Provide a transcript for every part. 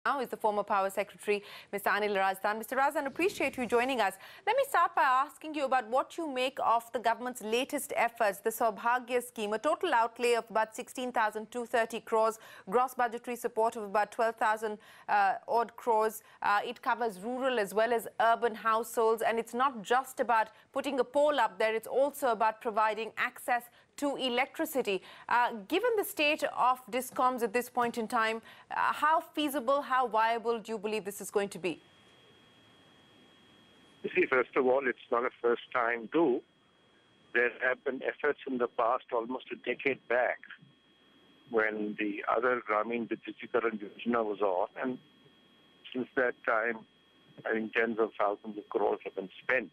Now is the former Power Secretary, Mr. Anil Razdan. Mr. Razdan, appreciate you joining us. Let me start by asking you about what you make of the government's latest efforts, the Saubhagya scheme, a total outlay of about 16,230 crores, gross budgetary support of about 12,000 odd crores. It covers rural as well as urban households, and it's not just about putting a pole up there, it's also about providing access to electricity. Given the state of discoms at this point in time, how feasible, how viable do you believe this is going to be? You see, first of all, it's not a first-time do. There have been efforts in the past, almost a decade back, when the other Gramin Vidyutikaran Yojana was on, and since that time, I think tens of thousands of crores have been spent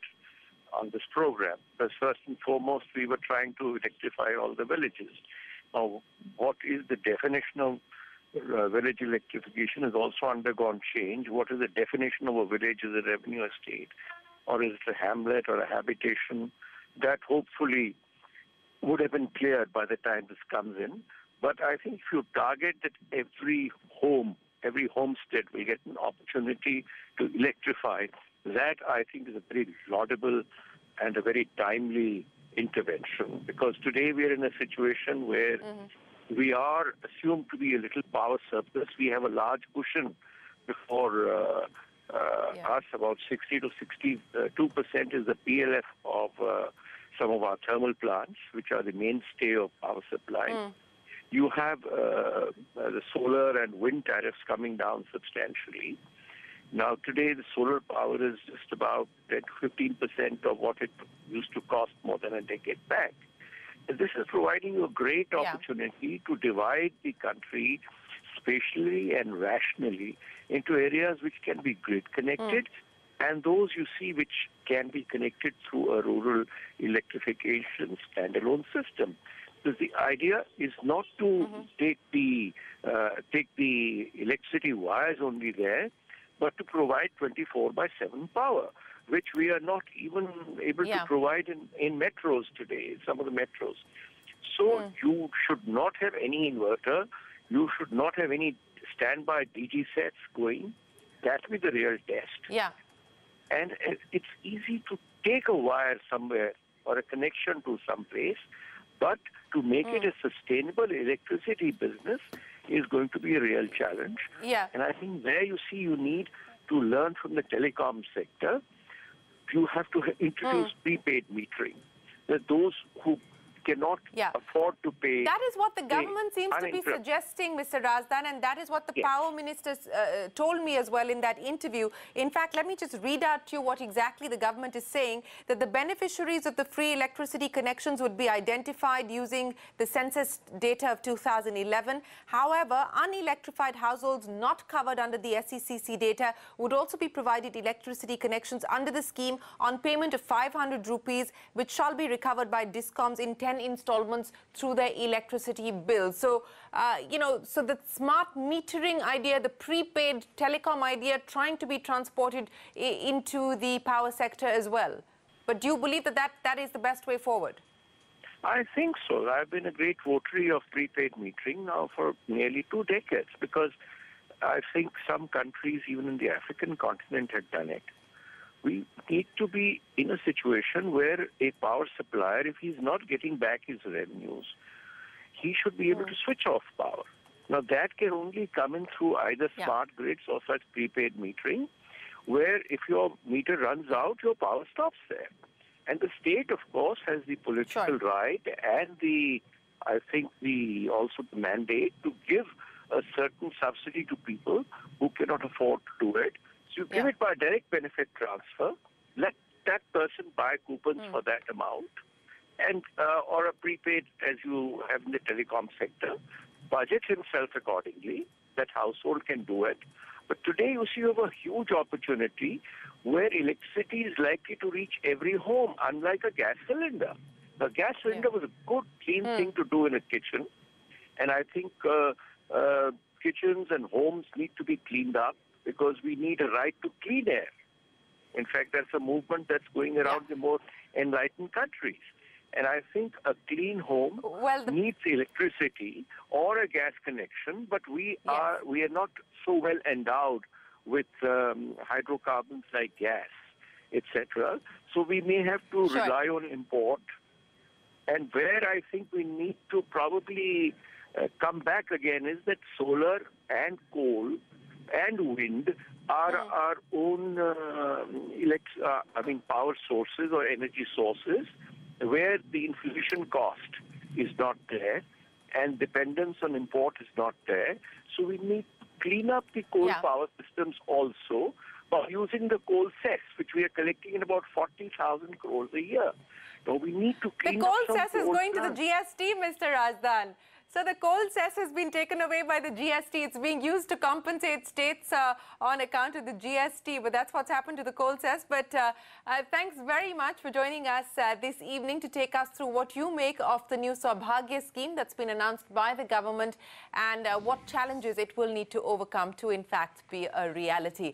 on this program. Because first and foremost, we were trying to electrify all the villages. Now, what is the definition of village electrification has also undergone change. What is the definition of a village? Is a revenue estate, or is it a hamlet or a habitation? That hopefully would have been cleared by the time this comes in. But I think if you target that every home, every homestead will get an opportunity to electrify, that I think is a very laudable and a very timely intervention. Because today we are in a situation where we are assumed to be a little power surplus. We have a large cushion before us. About 60 to 62% is the PLF of some of our thermal plants, which are the mainstay of power supply. You have the solar and wind tariffs coming down substantially. Now, today, the solar power is just about 10 to 15% of what it used to cost more than a decade back. And this is providing you a great opportunity to divide the country spatially and rationally into areas which can be grid connected and those you see which can be connected through a rural electrification standalone system. Because the idea is not to take the electricity wires only there, but to provide 24/7 power, which we are not even able to provide in metros today, some of the metros. So you should not have any inverter. You should not have any standby DG sets going. That will be the real test. And it's easy to take a wire somewhere or a connection to some place, but to make it a sustainable electricity business is going to be a real challenge. And I think there you see you need to learn from the telecom sector. You have to introduce prepaid metering. That those who cannot afford to pay... That is what the government seems to be suggesting, Mr. Razdan, and that is what the power minister told me as well in that interview. In fact, let me just read out to you what exactly the government is saying, that the beneficiaries of the free electricity connections would be identified using the census data of 2011. However, unelectrified households not covered under the SECC data would also be provided electricity connections under the scheme on payment of 500 rupees, which shall be recovered by discoms in 10 installments through their electricity bill. So, so the smart metering idea, the prepaid telecom idea, trying to be transported into the power sector as well. But do you believe that that is the best way forward? I think so. I've been a great votary of prepaid metering now for nearly 2 decades because I think some countries, even in the African continent, had done it. We need to be in a situation where a power supplier, if he's not getting back his revenues, he should be able to switch off power. Now, that can only come in through either smart grids or such prepaid metering, where if your meter runs out, your power stops there. And the state, of course, has the political right and also the mandate to give a certain subsidy to people who cannot afford to do it. You give it by direct benefit transfer, let that person buy coupons for that amount, and or a prepaid, as you have in the telecom sector, budget himself accordingly. That household can do it. But today you see you have a huge opportunity where electricity is likely to reach every home, unlike a gas cylinder. A gas cylinder was a good, clean thing to do in a kitchen, and I think kitchens and homes need to be cleaned up, because we need a right to clean air. In fact, that's a movement that's going around the more enlightened countries. And I think a clean home needs electricity or a gas connection, but we are not so well endowed with hydrocarbons like gas, etc. So we may have to rely on import. And where I think we need to probably come back again is that solar and coal and wind are our own power sources or energy sources, where the inflation cost is not there and dependence on import is not there. So we need to clean up the coal power systems also by using the coal cess, which we are collecting in about 40,000 crores a year. So we need to clean up the coal cess is going to the GST, Mr. Razdan. So the coal cess has been taken away by the GST. It's being used to compensate states on account of the GST. But that's what's happened to the coal cess. But thanks very much for joining us this evening to take us through what you make of the new Saubhagya scheme that's been announced by the government and what challenges it will need to overcome to, in fact, be a reality.